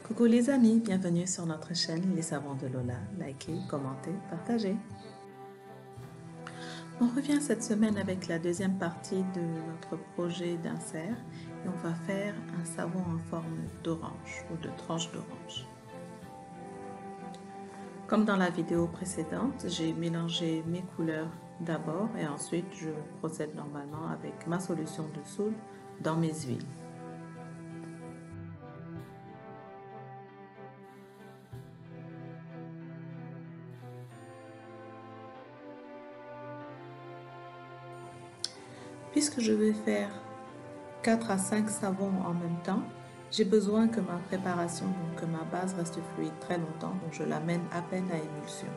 Coucou les amis, bienvenue sur notre chaîne Les Savants de Lola. Likez, commentez, partagez. On revient cette semaine avec la deuxième partie de notre projet d'insert et on va faire un savon en forme d'orange ou de tranche d'orange. Comme dans la vidéo précédente, j'ai mélangé mes couleurs d'abord et ensuite je procède normalement avec ma solution de soude dans mes huiles. Puisque je vais faire 4 à 5 savons en même temps, j'ai besoin que ma préparation, donc que ma base reste fluide très longtemps, donc je l'amène à peine à émulsion.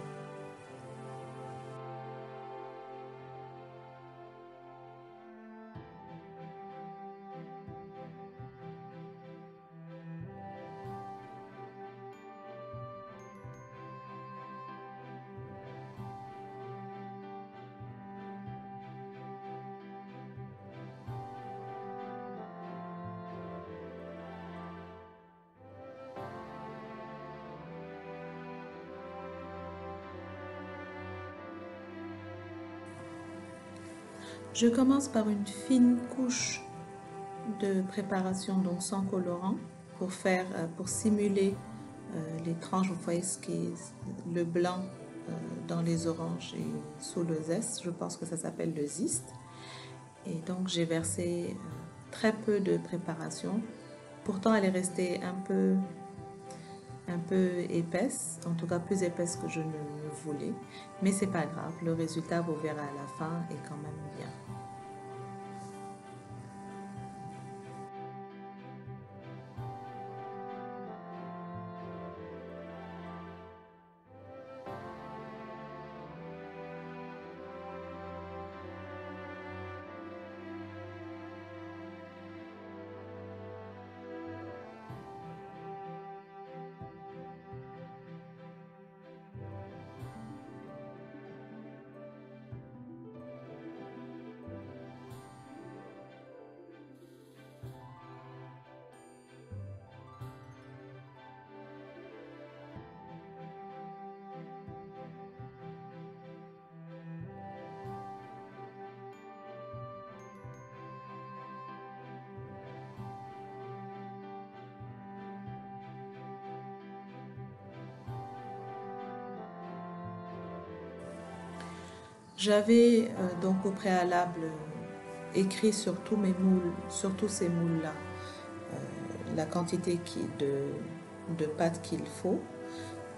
Je commence par une fine couche de préparation, donc sans colorant, pour simuler les tranches. Vous voyez ce qui est le blanc dans les oranges et sous le zeste. Je pense que ça s'appelle le zeste. Et donc j'ai versé très peu de préparation. Pourtant, elle est restée un peu épaisse, en tout cas plus épaisse que je ne voulais. Mais c'est pas grave, le résultat, vous verrez à la fin, est quand même bien. J'avais donc au préalable écrit sur tous mes moules, sur tous ces moules-là, la quantité de pâte qu'il faut.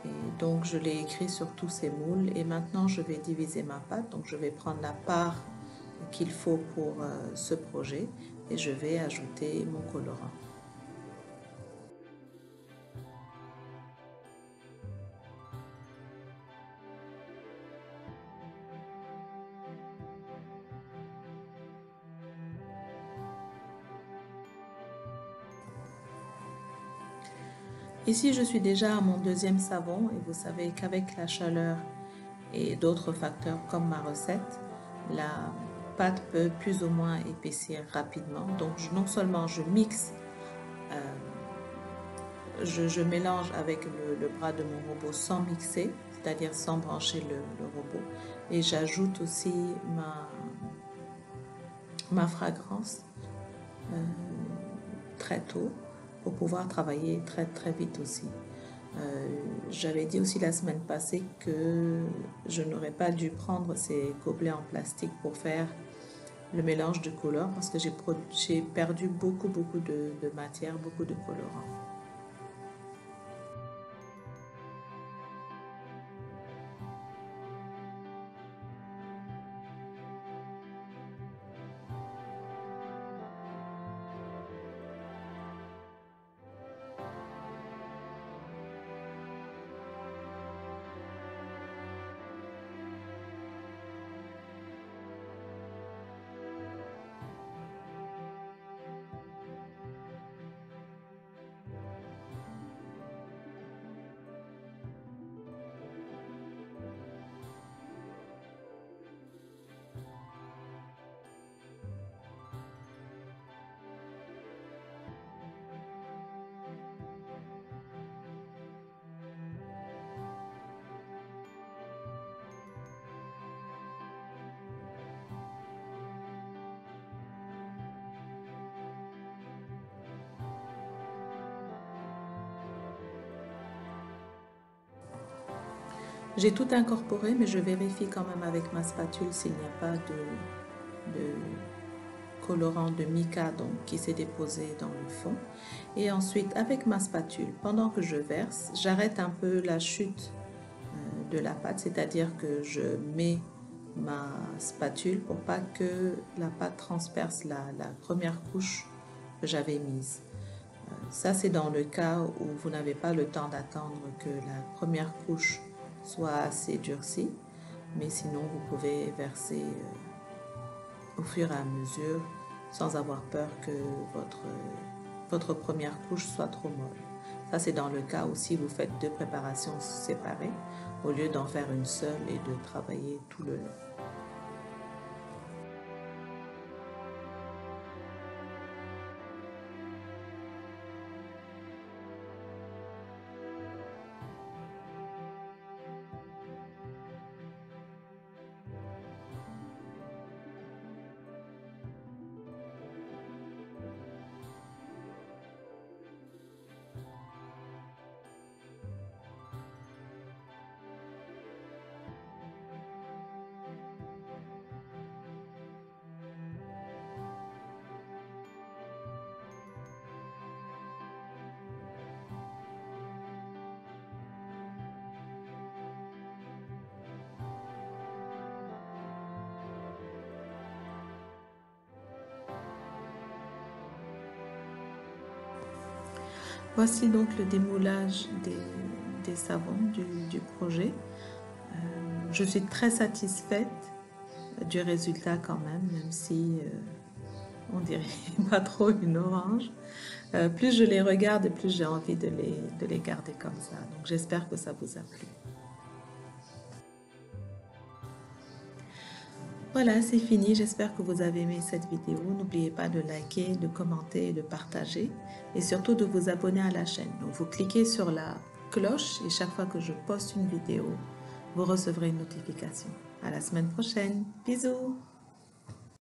Et donc je l'ai écrit sur tous ces moules et maintenant je vais diviser ma pâte. Donc je vais prendre la part qu'il faut pour ce projet et je vais ajouter mon colorant. Ici, je suis déjà à mon deuxième savon et vous savez qu'avec la chaleur et d'autres facteurs comme ma recette, la pâte peut plus ou moins épaissir rapidement. Donc non seulement je mixe, je mélange avec le bras de mon robot sans mixer, c'est-à-dire sans brancher le robot, et j'ajoute aussi ma fragrance très tôt pour pouvoir travailler très très vite aussi. J'avais dit aussi la semaine passée que je n'aurais pas dû prendre ces gobelets en plastique pour faire le mélange de couleurs parce que j'ai perdu beaucoup de matière, beaucoup de colorants. J'ai tout incorporé, mais je vérifie quand même avec ma spatule s'il n'y a pas de colorant de mica donc, qui s'est déposé dans le fond. Et ensuite, avec ma spatule, pendant que je verse, j'arrête un peu la chute de la pâte, c'est-à-dire que je mets ma spatule pour pas que la pâte transperce la première couche que j'avais mise. Ça, c'est dans le cas où vous n'avez pas le temps d'attendre que la première couche soit assez durcie, mais sinon vous pouvez verser au fur et à mesure sans avoir peur que votre première couche soit trop molle. Ça, c'est dans le cas où si vous faites deux préparations séparées, au lieu d'en faire une seule et de travailler tout le long. Voici donc le démoulage des savons du projet. Je suis très satisfaite du résultat quand même si on dirait pas trop une orange. Plus je les regarde, plus j'ai envie de les garder comme ça. Donc j'espère que ça vous a plu. Voilà, c'est fini. J'espère que vous avez aimé cette vidéo. N'oubliez pas de liker, de commenter, de partager et surtout de vous abonner à la chaîne. Donc vous cliquez sur la cloche et chaque fois que je poste une vidéo, vous recevrez une notification. À la semaine prochaine. Bisous!